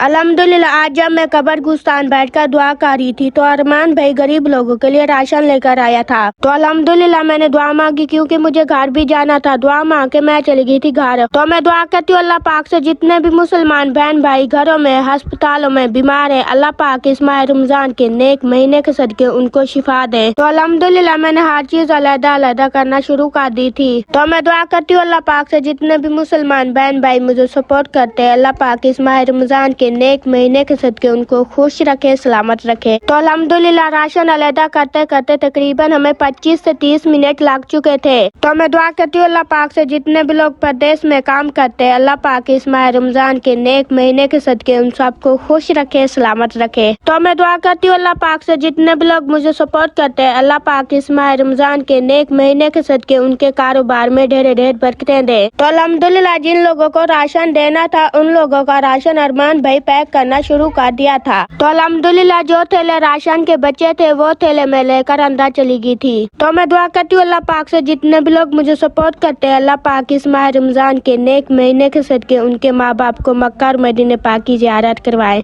الحمدللہ آج جب میں قبر گستان بیٹھ کر دعا کر رہی تھی تو ارمان بھائی غریب لوگوں کے لیے راشن لے کر آیا تھا، تو الحمدللہ میں نے دعا مانگی کیونکہ مجھے گھر بھی جانا تھا۔ دعا مانگ کے میں چلی گئی تھی گھر، تو میں دعا کرتی ہوں اللہ پاک سے جتنے بھی مسلمان بہن بھائی گھروں میں ہسپتالوں میں بیمار ہیں، اللہ پاک اس ماہ رمضان کے نیک مہینے کے صدقے ان کو شفا دے۔ تو الحمدللہ میں نے ہر چیز علیحدہ علیحدہ کرنا شروع کر دی تھی۔ تو میں دعا کرتی ہوں اللہ پاک سے جتنے بھی مسلمان بہن بھائی مجھے سپورٹ کرتے ہیں، اللہ پاک اس ماہ رمضان کے نیک مہینے کے صدقے ان کو خوش رکھے، سلامت رکھے۔ تو الحمدللہ راشن علیحدہ کرتے کرتے تقریباً ہمیں 25 سے 30 منٹ لگ چکے تھے۔ تو میں دعا کرتی ہوں اللہ پاک سے جتنے بھی لوگ پردیس میں کام کرتے ہیں، اللہ پاک اس ماہ رمضان کے نیک مہینے کے صدقے ان سب کو خوش رکھے، سلامت رکھے۔ تو میں دعا کرتی ہوں اللہ پاک سے جتنے بھی لوگ مجھے سپورٹ کرتے ہیں، اللہ پاک اس ماہ رمضان کے نیک مہینے کے صدقے ان کے کاروبار میں ڈھیر ڈھیر برکتیں دے۔ تو الحمدللہ جن لوگوں کو راشن دینا تھا ان لوگوں کا راشن ارمان بھائی پیک کرنا شروع کر دیا تھا۔ تو الحمدللہ جو تھیلے راشن کے بچے تھے وہ تھیلے میں لے کر اندر چلی گئی تھی۔ تو میں دعا کرتی ہوں اللہ پاک سے جتنے بھی لوگ مجھے سپورٹ کرتے ہیں، اللہ پاک اس ماہ رمضان کے نیک مہینے کے صدقے ان کے ماں باپ کو مکہ اور مدینہ پاک کی زیارت کروائے۔